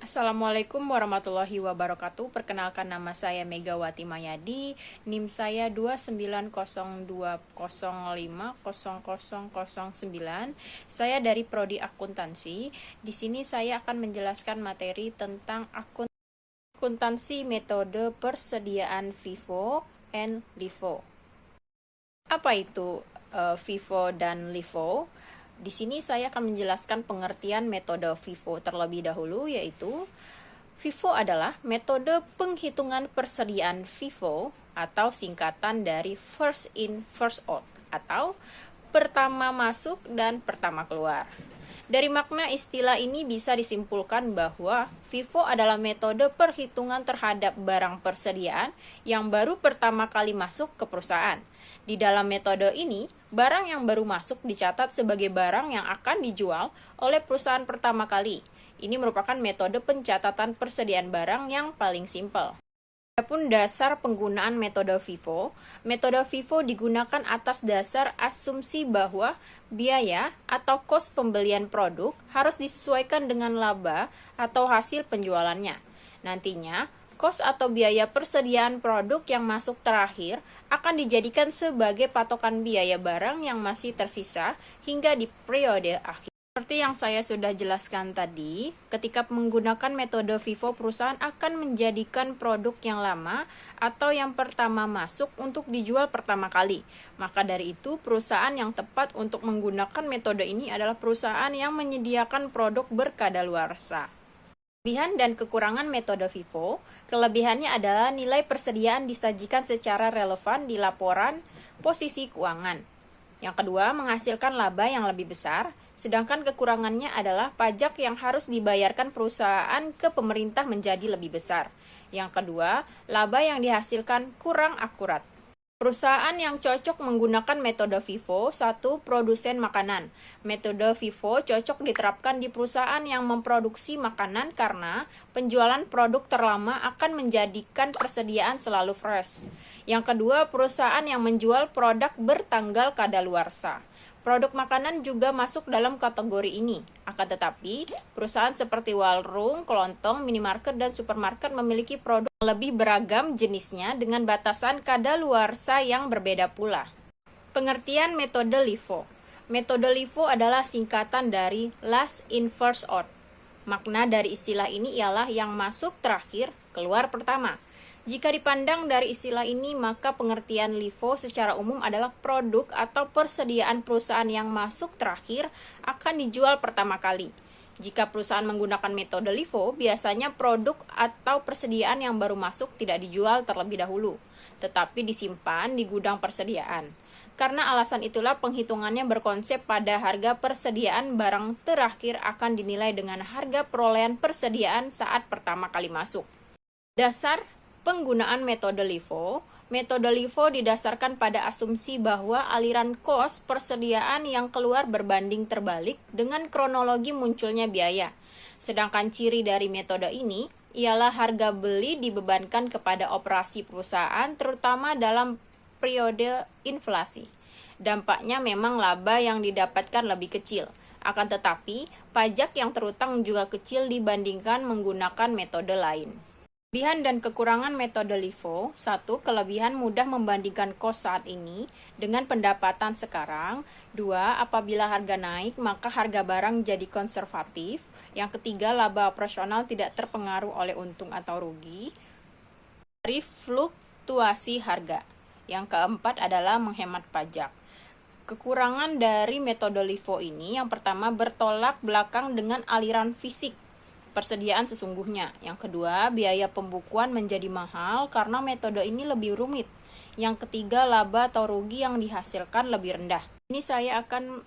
Assalamualaikum warahmatullahi wabarakatuh. Perkenalkan, nama saya Megawati Mayadi. NIM saya 29020050009. Saya dari Prodi Akuntansi. Di sini saya akan menjelaskan materi tentang akuntansi metode persediaan FIFO and LIFO. Apa itu FIFO dan LIFO? Di sini saya akan menjelaskan pengertian metode FIFO terlebih dahulu, yaitu FIFO adalah metode penghitungan persediaan FIFO atau singkatan dari first in, first out, atau pertama masuk dan pertama keluar. Dari makna istilah ini bisa disimpulkan bahwa FIFO adalah metode perhitungan terhadap barang persediaan yang baru pertama kali masuk ke perusahaan. Di dalam metode ini, barang yang baru masuk dicatat sebagai barang yang akan dijual oleh perusahaan pertama kali. Ini merupakan metode pencatatan persediaan barang yang paling simpel. Adapun dasar penggunaan metode FIFO digunakan atas dasar asumsi bahwa biaya atau kos pembelian produk harus disesuaikan dengan laba atau hasil penjualannya. Nantinya, kos atau biaya persediaan produk yang masuk terakhir akan dijadikan sebagai patokan biaya barang yang masih tersisa hingga di periode akhir. Seperti yang saya sudah jelaskan tadi, ketika menggunakan metode FIFO, perusahaan akan menjadikan produk yang lama atau yang pertama masuk untuk dijual pertama kali. Maka dari itu, perusahaan yang tepat untuk menggunakan metode ini adalah perusahaan yang menyediakan produk berkadaluarsa. Kelebihan dan kekurangan metode FIFO. Kelebihannya adalah nilai persediaan disajikan secara relevan di laporan posisi keuangan. Yang kedua, menghasilkan laba yang lebih besar, sedangkan kekurangannya adalah pajak yang harus dibayarkan perusahaan ke pemerintah menjadi lebih besar. Yang kedua, laba yang dihasilkan kurang akurat. Perusahaan yang cocok menggunakan metode FIFO. 1. Produsen makanan. Metode FIFO cocok diterapkan di perusahaan yang memproduksi makanan karena penjualan produk terlama akan menjadikan persediaan selalu fresh. Yang kedua, perusahaan yang menjual produk bertanggal kadaluarsa. Produk makanan juga masuk dalam kategori ini. Akan tetapi, perusahaan seperti warung, kelontong, minimarket, dan supermarket memiliki produk yang lebih beragam jenisnya dengan batasan kadaluarsa yang berbeda pula. Pengertian metode LIFO. Metode LIFO adalah singkatan dari last in first out. Makna dari istilah ini ialah yang masuk terakhir, keluar pertama. Jika dipandang dari istilah ini, maka pengertian LIFO secara umum adalah produk atau persediaan perusahaan yang masuk terakhir akan dijual pertama kali. Jika perusahaan menggunakan metode LIFO, biasanya produk atau persediaan yang baru masuk tidak dijual terlebih dahulu, tetapi disimpan di gudang persediaan. Karena alasan itulah penghitungannya berkonsep pada harga persediaan barang terakhir akan dinilai dengan harga perolehan persediaan saat pertama kali masuk. Dasar penggunaan metode LIFO. Metode LIFO didasarkan pada asumsi bahwa aliran kos persediaan yang keluar berbanding terbalik dengan kronologi munculnya biaya. Sedangkan ciri dari metode ini ialah harga beli dibebankan kepada operasi perusahaan terutama dalam periode inflasi. Dampaknya memang laba yang didapatkan lebih kecil. Akan tetapi, pajak yang terutang juga kecil dibandingkan menggunakan metode lain. Kelebihan dan kekurangan metode LIFO. 1. Kelebihan mudah membandingkan kos saat ini dengan pendapatan sekarang. 2. Apabila harga naik, maka harga barang jadi konservatif. Yang ketiga, laba operasional tidak terpengaruh oleh untung atau rugi dari fluktuasi harga. Yang keempat adalah menghemat pajak. Kekurangan dari metode LIFO ini, yang pertama, bertolak belakang dengan aliran fisik persediaan sesungguhnya. Yang kedua, biaya pembukuan menjadi mahal karena metode ini lebih rumit. Yang ketiga, laba atau rugi yang dihasilkan lebih rendah. Ini saya akan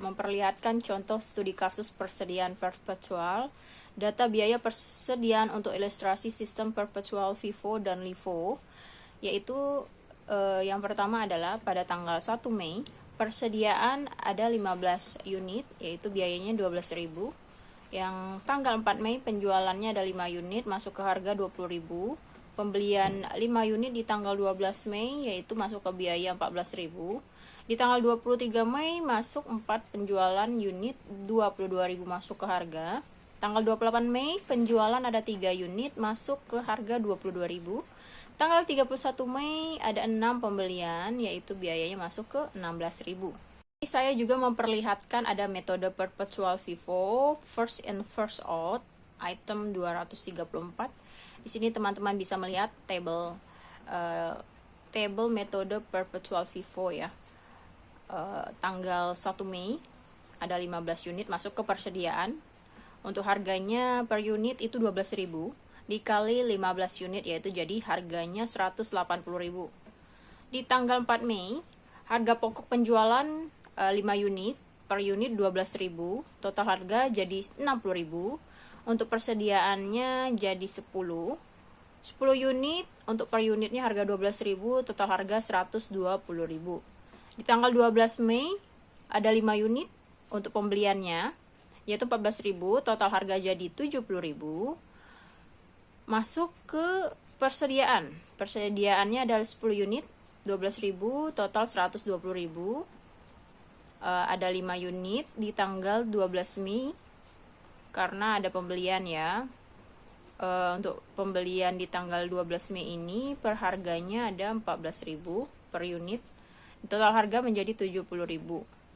memperlihatkan contoh studi kasus persediaan perpetual. Data biaya persediaan untuk ilustrasi sistem perpetual FIFO dan LIFO, yaitu yang pertama adalah pada tanggal 1 Mei, persediaan ada 15 unit, yaitu biayanya 12.000. Yang tanggal 4 Mei penjualannya ada 5 unit masuk ke harga 20.000. Pembelian 5 unit di tanggal 12 Mei yaitu masuk ke biaya 14.000. Di tanggal 23 Mei masuk 4 penjualan unit 22.000 masuk ke harga. Tanggal 28 Mei penjualan ada 3 unit masuk ke harga 22.000. Tanggal 31 Mei ada 6 pembelian, yaitu biayanya masuk ke 16.000. Saya juga memperlihatkan ada metode perpetual FIFO, first in first out, item 234. Di sini teman-teman bisa melihat table metode perpetual FIFO ya. Tanggal 1 Mei ada 15 unit masuk ke persediaan. Untuk harganya per unit itu 12.000 dikali 15 unit, yaitu jadi harganya 180.000. Di tanggal 4 Mei harga pokok penjualan 5 unit, per unit 12.000, total harga jadi 60.000. Untuk persediaannya jadi 10 unit, untuk per unitnya harga 12.000, total harga 120.000. Di tanggal 12 Mei ada 5 unit untuk pembeliannya, yaitu 14.000, total harga jadi 70.000. Masuk ke persediaan. Persediaannya adalah 10 unit, 12.000, total 120.000. Ada 5 unit di tanggal 12 Mei karena ada pembelian ya. Untuk pembelian di tanggal 12 Mei ini per harganya ada 14.000 per unit. Total harga menjadi 70.000.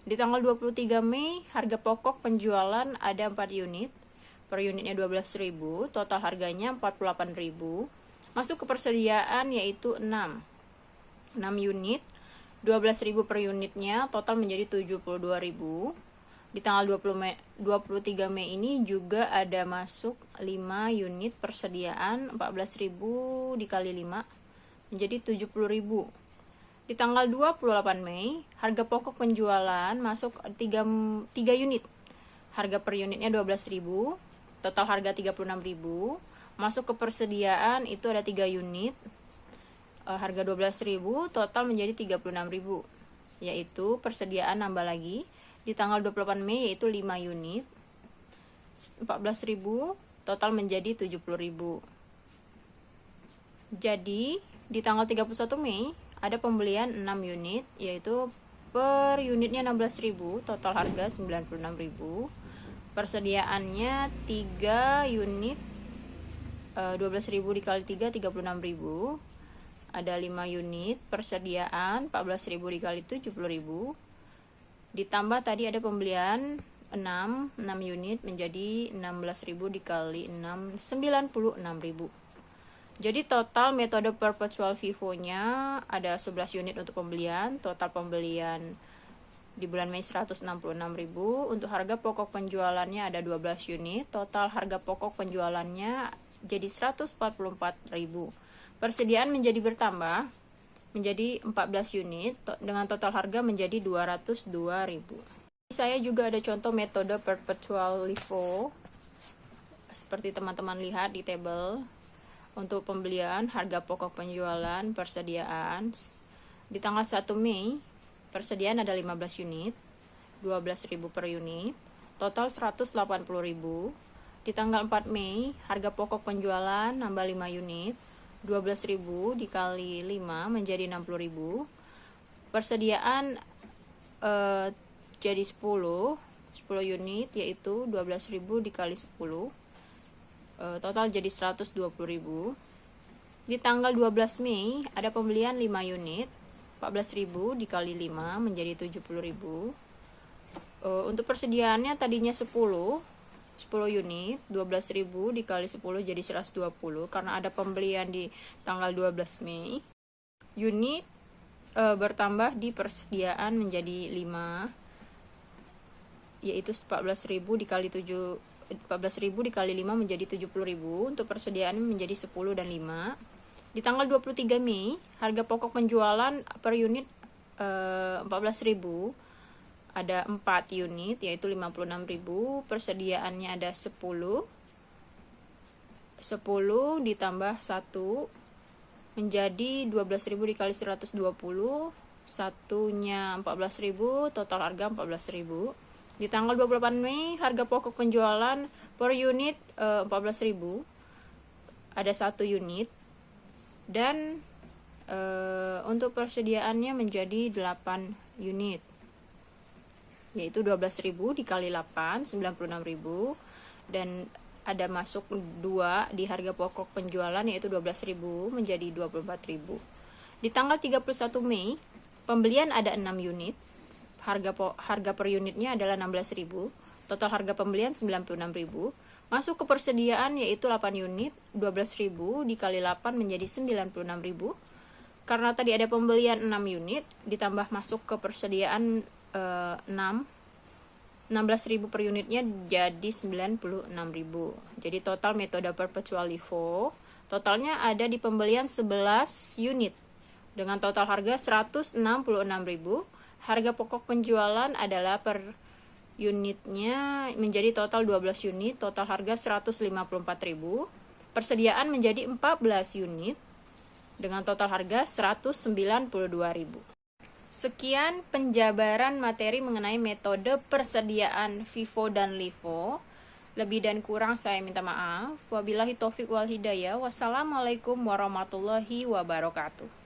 Di tanggal 23 Mei harga pokok penjualan ada 4 unit. Per unitnya 12.000, total harganya 48.000. Masuk ke persediaan yaitu 6 unit, 12.000 per unitnya, total menjadi 72.000. Di tanggal 23 Mei ini juga ada masuk 5 unit persediaan, 14.000 dikali 5 menjadi 70.000. Di tanggal 28 Mei harga pokok penjualan masuk 3 unit. Harga per unitnya 12.000, total harga 36.000. Masuk ke persediaan itu ada 3 unit, harga 12.000, total menjadi 36.000. Yaitu persediaan nambah lagi di tanggal 28 Mei yaitu 5 unit, 14.000, total menjadi 70.000. Jadi di tanggal 31 Mei ada pembelian 6 unit, yaitu per unitnya 16.000, total harga 96.000. Persediaannya 3 unit, 12.000 dikali 3, 36.000. Ada 5 unit persediaan, 14.000 dikali 70.000. Ditambah tadi ada pembelian 6 unit menjadi 16.000 dikali 6, 96.000. Jadi total metode perpetual FIFO-nya ada 11 unit untuk pembelian. Total pembelian di bulan Mei 166.000. Untuk harga pokok penjualannya ada 12 unit. Total harga pokok penjualannya jadi 144.000. Persediaan menjadi bertambah menjadi 14 unit dengan total harga menjadi 202.000. Saya juga ada contoh metode perpetual FIFO seperti teman-teman lihat di tabel. Untuk pembelian harga pokok penjualan persediaan di tanggal 1 Mei persediaan ada 15 unit, 12.000 per unit, total 180.000. Di tanggal 4 Mei harga pokok penjualan nambah 5 unit, 12.000 dikali 5 menjadi 60.000. Persediaan jadi 10 unit yaitu 12.000 dikali 10, total jadi 120.000. Di tanggal 12 Mei ada pembelian 5 unit, 14.000 dikali 5 menjadi 70.000. Untuk persediaannya tadinya 10 unit, 12.000 dikali 10 jadi 120 karena ada pembelian di tanggal 12 Mei. Unit bertambah di persediaan menjadi 5, yaitu 14.000 dikali 5 menjadi 70.000. Untuk persediaan menjadi 10 dan 5. Di tanggal 23 Mei harga pokok penjualan per unit 14.000, ada 4 unit yaitu 56.000. Persediaannya ada 10 ditambah 1 menjadi 12.000 dikali 120, satunya 14.000, total harga 14.000. Di tanggal 28 Mei harga pokok penjualan per unit 14.000, ada 1 unit, dan untuk persediaannya menjadi 8 unit, yaitu 12.000 dikali 8, 96.000. dan ada masuk 2 di harga pokok penjualan yaitu 12.000 menjadi 24.000. Di tanggal 31 Mei, pembelian ada 6 unit. Harga per unitnya adalah 16.000. Total harga pembelian 96.000. Masuk ke persediaan yaitu 8 unit, 12.000 dikali 8 menjadi 96.000. Karena tadi ada pembelian 6 unit ditambah masuk ke persediaan 16.000 per unitnya jadi 96.000. Jadi total metode perpetual LIFO totalnya ada di pembelian 11 unit dengan total harga 166.000. Harga pokok penjualan adalah per unitnya menjadi total 12 unit, total harga 154.000. Persediaan menjadi 14 unit dengan total harga 192.000. Sekian penjabaran materi mengenai metode persediaan FIFO dan LIFO. Lebih dan kurang saya minta maaf. Wabillahi taufik wal hidayah. Wassalamualaikum warahmatullahi wabarakatuh.